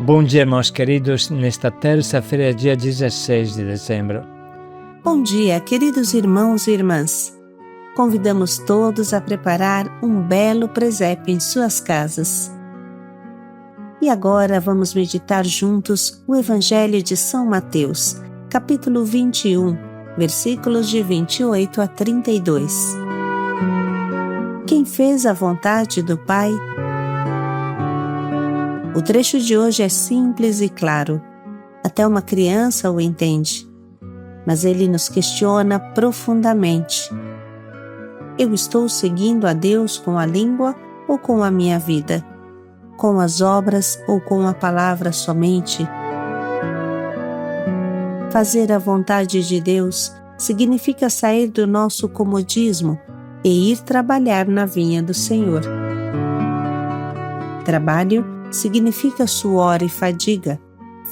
Bom dia, meus queridos, nesta terça-feira, dia 16 de dezembro. Bom dia, queridos irmãos e irmãs. Convidamos todos a preparar um belo presépio em suas casas. E agora vamos meditar juntos o Evangelho de São Mateus, capítulo 21, versículos de 28 a 32. Quem fez a vontade do Pai? O trecho de hoje é simples e claro. Até uma criança o entende. Mas ele nos questiona profundamente. Eu estou seguindo a Deus com a língua ou com a minha vida? Com as obras ou com a palavra somente? Fazer a vontade de Deus significa sair do nosso comodismo e ir trabalhar na vinha do Senhor. Trabalho significa suor e fadiga,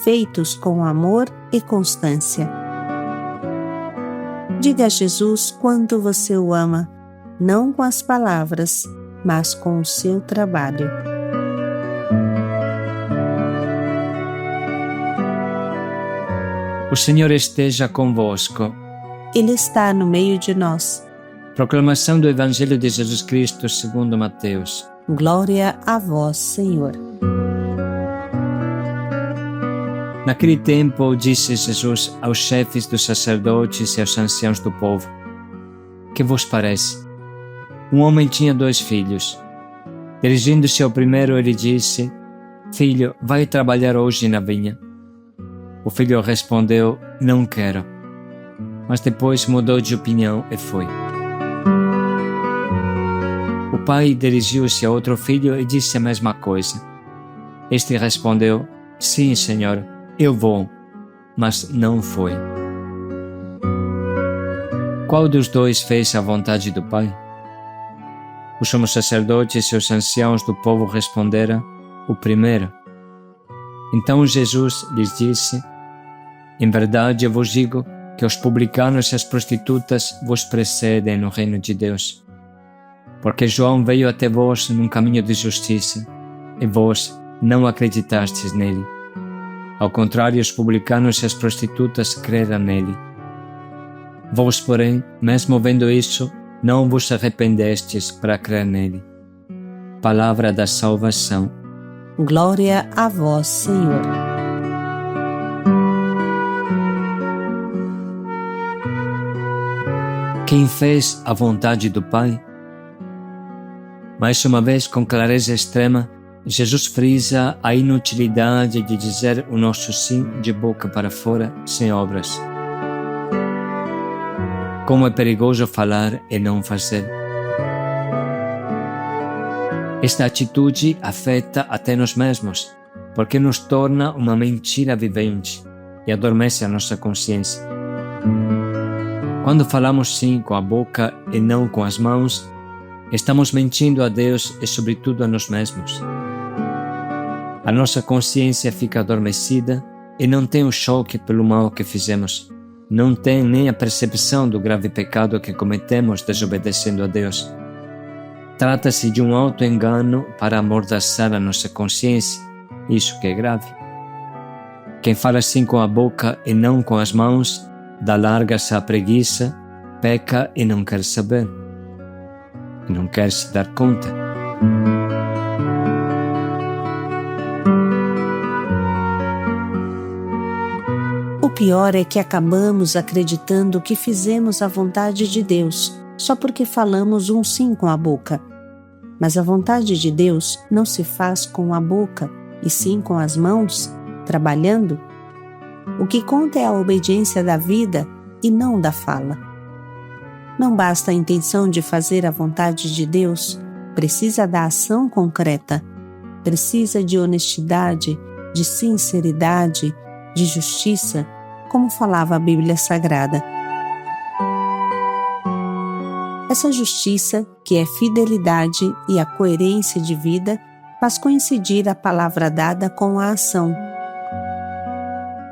feitos com amor e constância. Diga a Jesus quanto você o ama, não com as palavras, mas com o seu trabalho. O Senhor esteja convosco. Ele está no meio de nós. Proclamação do Evangelho de Jesus Cristo segundo Mateus. Glória a vós, Senhor. Naquele tempo, disse Jesus aos chefes dos sacerdotes e aos anciãos do povo: Que vos parece? Um homem tinha 2 filhos. Dirigindo-se ao primeiro, ele disse: Filho, vai trabalhar hoje na vinha. O filho respondeu: Não quero. Mas depois mudou de opinião e foi. O pai dirigiu-se a outro filho e disse a mesma coisa. Este respondeu: Sim, Senhor, eu vou, mas não foi. Qual dos 2 fez a vontade do Pai? Os sumos sacerdotes e os anciãos do povo responderam: O primeiro. Então Jesus lhes disse: Em verdade eu vos digo que os publicanos e as prostitutas vos precedem no reino de Deus. Porque João veio até vós num caminho de justiça, e vós não acreditastes nele. Ao contrário, os publicanos e as prostitutas creram nele. Vós, porém, mesmo vendo isso, não vos arrependestes para crer nele. Palavra da salvação. Glória a vós, Senhor. Quem fez a vontade do Pai? Mais uma vez, com clareza extrema, Jesus frisa a inutilidade de dizer o nosso sim de boca para fora sem obras. Como é perigoso falar e não fazer. Esta atitude afeta até nós mesmos, porque nos torna uma mentira vivente e adormece a nossa consciência. Quando falamos sim com a boca e não com as mãos, estamos mentindo a Deus e sobretudo a nós mesmos. A nossa consciência fica adormecida e não tem o choque pelo mal que fizemos. Não tem nem a percepção do grave pecado que cometemos desobedecendo a Deus. Trata-se de um auto-engano para amordaçar a nossa consciência. Isso que é grave. Quem fala assim com a boca e não com as mãos, dá largas à preguiça, peca e não quer saber. E não quer se dar conta. O pior é que acabamos acreditando que fizemos a vontade de Deus só porque falamos um sim com a boca. Mas a vontade de Deus não se faz com a boca, e sim com as mãos, trabalhando. O que conta é a obediência da vida e não da fala. Não basta a intenção de fazer a vontade de Deus, precisa da ação concreta. Precisa de honestidade, de sinceridade, de justiça, como falava a Bíblia Sagrada. Essa justiça, que é fidelidade e a coerência de vida, faz coincidir a palavra dada com a ação.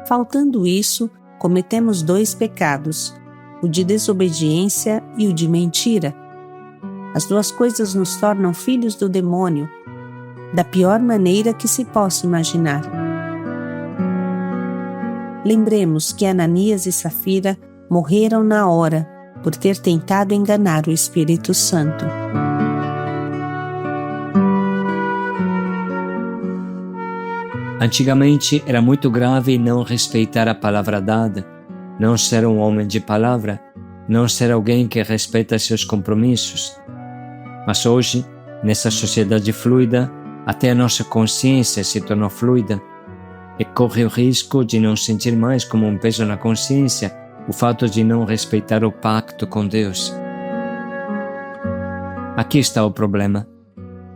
Faltando isso, cometemos 2 pecados, o de desobediência e o de mentira. As 2 coisas nos tornam filhos do demônio, da pior maneira que se possa imaginar. lembremos que Ananias e Safira morreram na hora por ter tentado enganar o Espírito Santo. Antigamente era muito grave não respeitar a palavra dada, não ser um homem de palavra, não ser alguém que respeita seus compromissos. Mas hoje, nessa sociedade fluida, até a nossa consciência se tornou fluida e corre o risco de não sentir mais como um peso na consciência o fato de não respeitar o pacto com Deus. Aqui está o problema.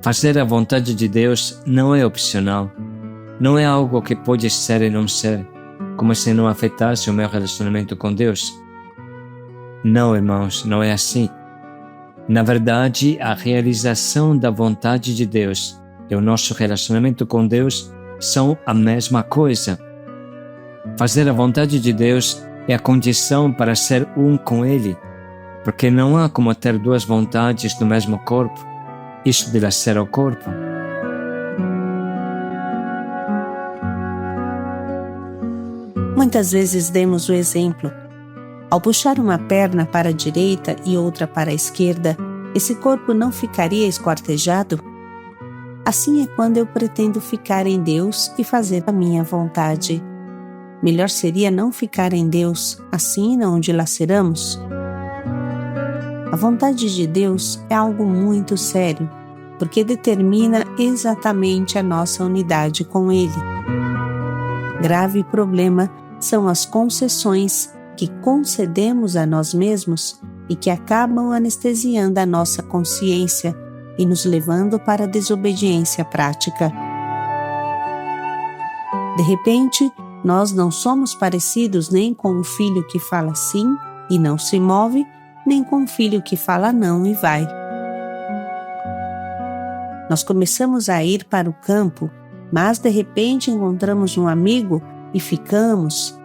Fazer a vontade de Deus não é opcional. Não é algo que pode ser e não ser, como se não afetasse o meu relacionamento com Deus. Não, irmãos, não é assim. Na verdade, a realização da vontade de Deus e o nosso relacionamento com Deus são a mesma coisa. Fazer a vontade de Deus é a condição para ser um com Ele, porque não há como ter duas vontades no mesmo corpo. Isso deve ser o corpo. Muitas vezes demos o exemplo. Ao puxar uma perna para a direita e outra para a esquerda, esse corpo não ficaria esquartejado? Assim é quando eu pretendo ficar em Deus e fazer a minha vontade. Melhor seria não ficar em Deus, assim não dilaceramos. A vontade de Deus é algo muito sério, porque determina exatamente a nossa unidade com Ele. Grave problema são as concessões que concedemos a nós mesmos e que acabam anestesiando a nossa consciência e nos levando para a desobediência prática. De repente, nós não somos parecidos nem com o filho que fala sim e não se move, nem com o filho que fala não e vai. Nós começamos a ir para o campo, mas de repente encontramos um amigo e ficamos.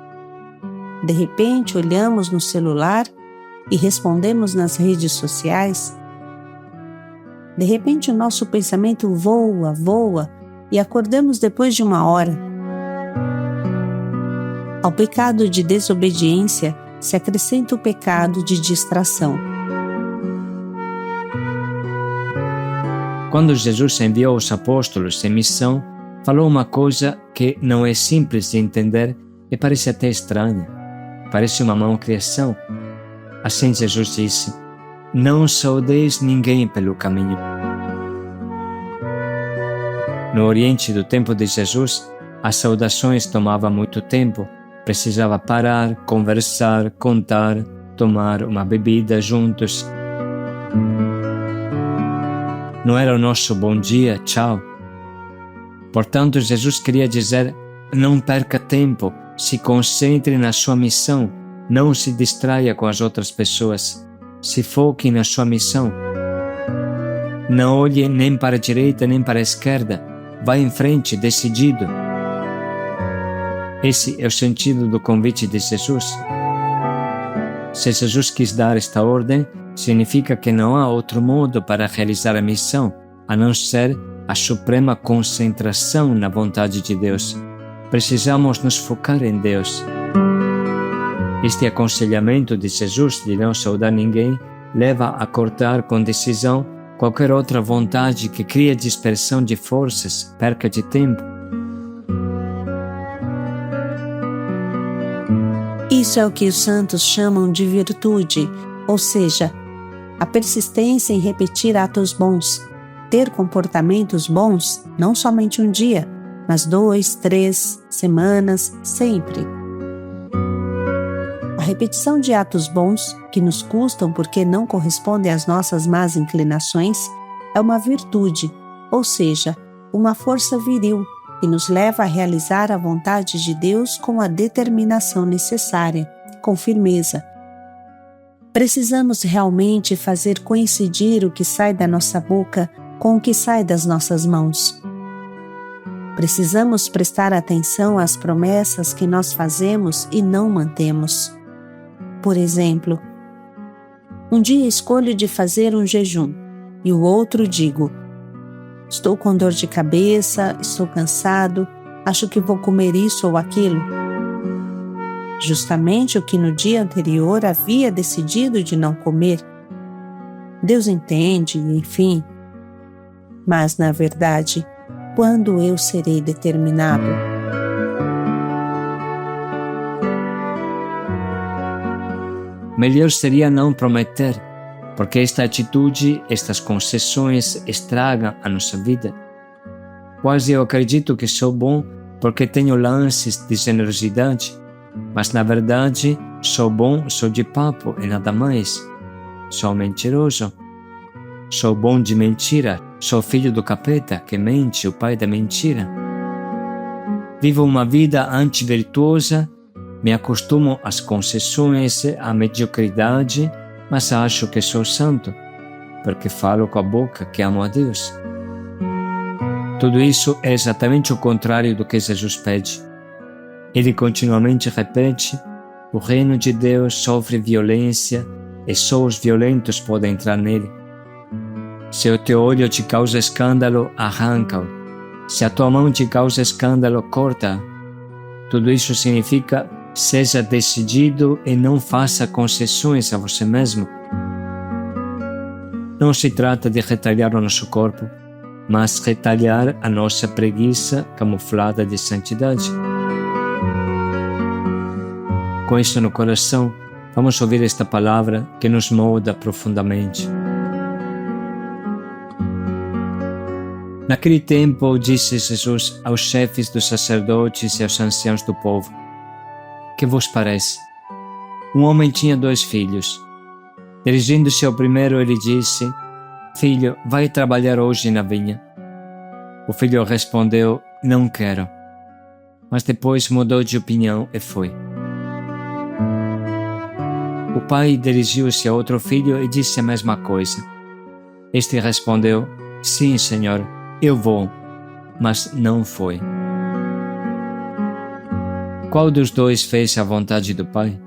De repente olhamos no celular e respondemos nas redes sociais. De repente o nosso pensamento voa e acordamos depois de uma hora. Ao pecado de desobediência se acrescenta o pecado de distração. Quando Jesus enviou os apóstolos em missão, falou uma coisa que não é simples de entender e parece até estranha. Parece uma malcriação. Assim Jesus disse: não saudeis ninguém pelo caminho. No Oriente do tempo de Jesus, as saudações tomavam muito tempo. Precisava parar, conversar, contar, tomar uma bebida juntos. Não era o nosso bom dia, tchau. Portanto, Jesus queria dizer: não perca tempo, se concentre na sua missão, não se distraia com as outras pessoas, se foque na sua missão. Não olhe nem para a direita nem para a esquerda, vá em frente, decidido. Esse é o sentido do convite de Jesus. Se Jesus quis dar esta ordem, significa que não há outro modo para realizar a missão, a não ser a suprema concentração na vontade de Deus. Precisamos nos focar em Deus. Este aconselhamento de Jesus de não saudar ninguém leva a cortar com decisão qualquer outra vontade que cria dispersão de forças, perca de tempo. Isso é o que os santos chamam de virtude, ou seja, a persistência em repetir atos bons, ter comportamentos bons, não somente um dia, mas 2, 3 semanas, sempre. A repetição de atos bons, que nos custam porque não correspondem às nossas más inclinações, é uma virtude, ou seja, uma força viril, que nos leva a realizar a vontade de Deus com a determinação necessária, com firmeza. Precisamos realmente fazer coincidir o que sai da nossa boca com o que sai das nossas mãos. Precisamos prestar atenção às promessas que nós fazemos e não mantemos. Por exemplo, um dia escolho de fazer um jejum e o outro digo: estou com dor de cabeça, estou cansado, acho que vou comer isso ou aquilo. justamente o que no dia anterior havia decidido de não comer. Deus entende, enfim. Mas, na verdade, quando eu serei determinado? Melhor seria não prometer, porque esta atitude, estas concessões estragam a nossa vida. Quase eu acredito que sou bom porque tenho lances de generosidade, mas na verdade sou bom só de papo e nada mais. Sou mentiroso. Sou bom de mentira. Sou filho do capeta que mente, o pai da mentira. Vivo uma vida anti-virtuosa, me acostumo às concessões, à mediocridade, mas acho que sou santo, porque falo com a boca que amo a Deus. Tudo isso é exatamente o contrário do que Jesus pede. Ele continuamente repete: o reino de Deus sofre violência e só os violentos podem entrar nele. Se o teu olho te causa escândalo, arranca-o. Se a tua mão te causa escândalo, corta-a. Tudo isso significa: seja decidido e não faça concessões a você mesmo. Não se trata de retalhar o nosso corpo, mas retalhar a nossa preguiça camuflada de santidade. Com isso no coração, vamos ouvir esta palavra que nos molda profundamente. Naquele tempo, disse Jesus aos chefes dos sacerdotes e aos anciãos do povo: que vos parece? Um homem tinha 2 filhos. Dirigindo-se ao primeiro, ele disse: filho, vai trabalhar hoje na vinha. O filho respondeu: não quero. Mas depois mudou de opinião e foi. O pai dirigiu-se a outro filho e disse a mesma coisa. Este respondeu: sim, senhor, eu vou, mas não foi. Qual dos 2 fez a vontade do pai?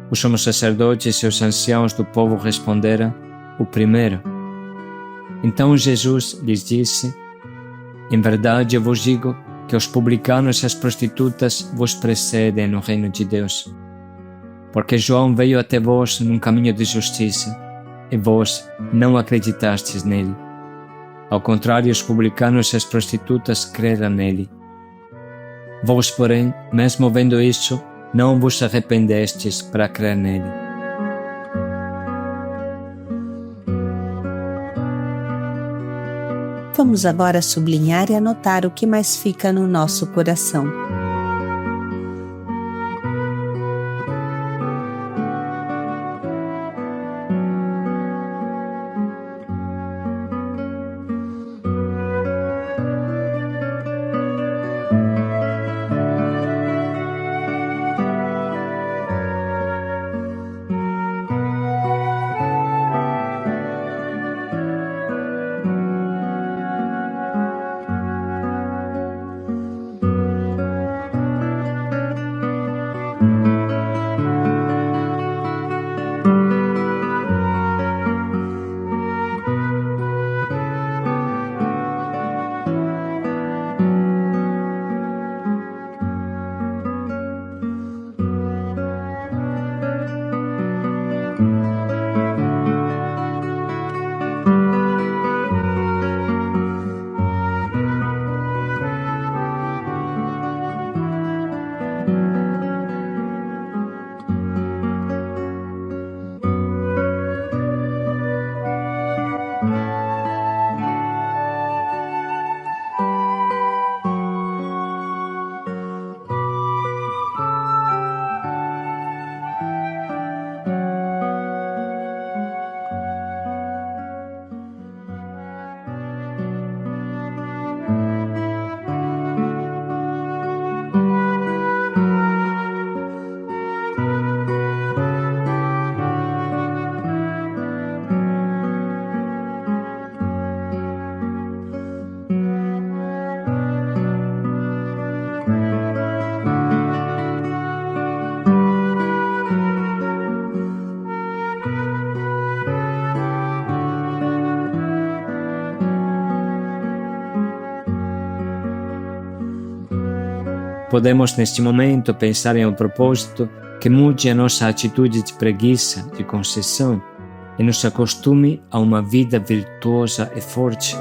Os sumos sacerdotes e os anciãos do povo responderam: o primeiro. Então Jesus lhes disse: em verdade eu vos digo que os publicanos e as prostitutas vos precedem no reino de Deus. Porque João veio até vós num caminho de justiça, e vós não acreditastes nele. Ao contrário, os publicanos e as prostitutas creram nele. Vós, porém, mesmo vendo isso, não vos arrependestes para crer nele. Vamos agora sublinhar e anotar o que mais fica no nosso coração. Podemos neste momento pensar em um propósito que mude a nossa atitude de preguiça, de concessão e nos acostume a uma vida virtuosa e forte.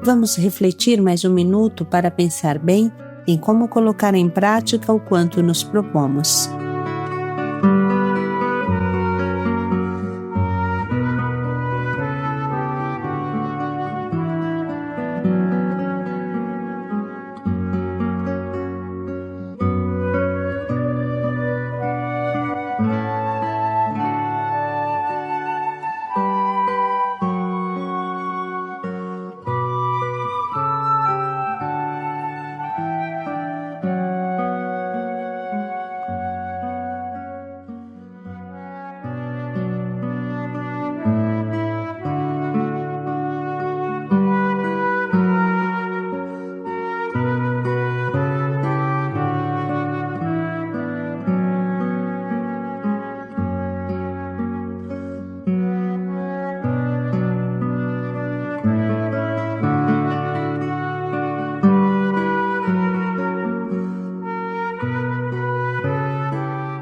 Vamos refletir mais um minuto para pensar bem em como colocar em prática o quanto nos propomos.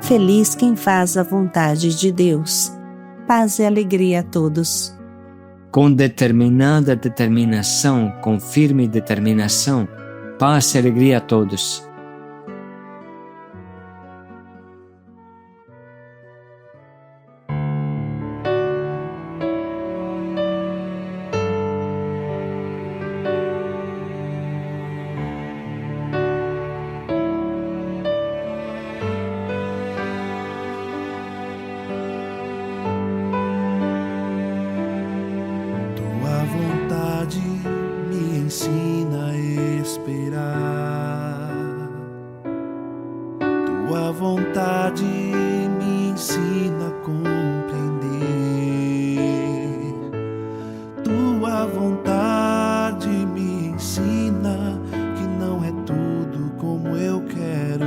Feliz quem faz a vontade de Deus. Paz e alegria a todos. Com determinada determinação, com firme determinação, paz e alegria a todos. Ensina a esperar. Tua vontade me ensina a compreender. Tua vontade me ensina que não é tudo como eu quero,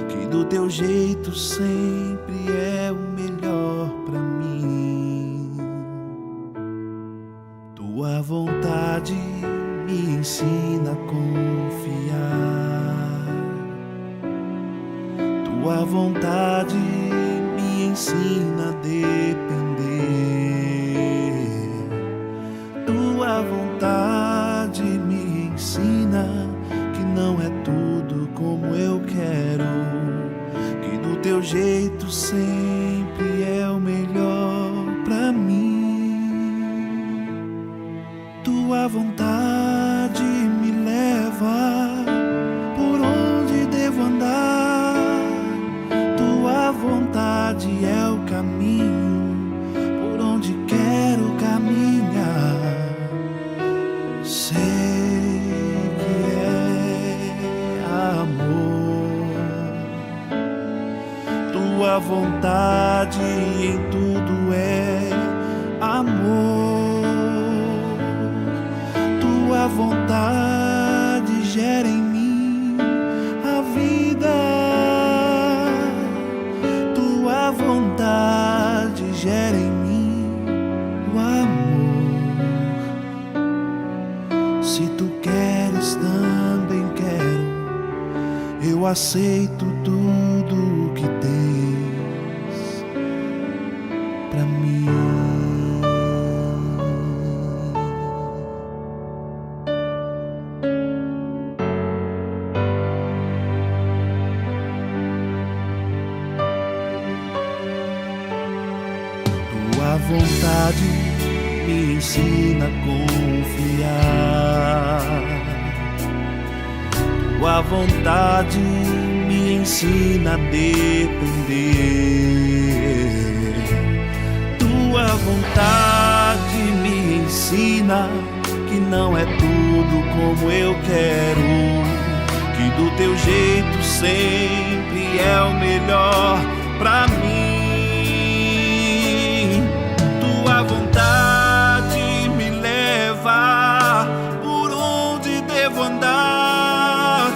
que do teu jeito sempre é o melhor pra mim. Tua vontade me ensina a confiar. Tua vontade me ensina a depender. Tua vontade me ensina que não é tudo como eu quero, que do teu jeito sempre é o melhor pra mim. Tua vontade me leva por onde devo andar. Tua vontade é o caminho por onde quero caminhar. Sei que é amor. Tua vontade em tudo é amor. Tua vontade gera em mim a vida. Tua vontade gera em mim o amor. Se tu queres, também quero. Eu aceito tudo o que tens pra mim. ensina a confiar. Tua vontade me ensina a depender. Tua vontade me ensina que não é tudo como eu quero, que do teu jeito sempre é o melhor pra mim. Tua vontade me leva por onde devo andar.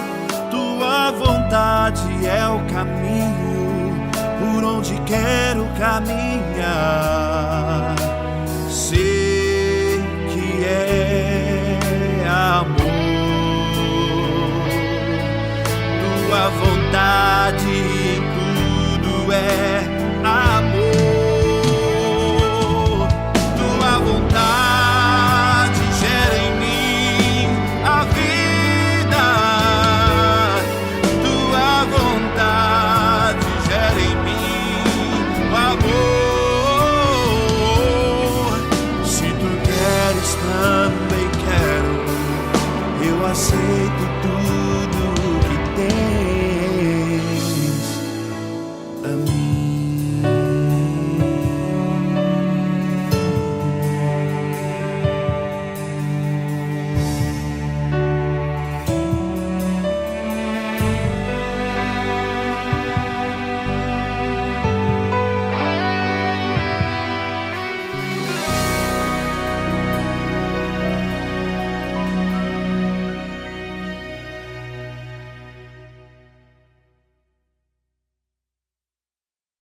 Tua vontade é o caminho por onde quero caminhar.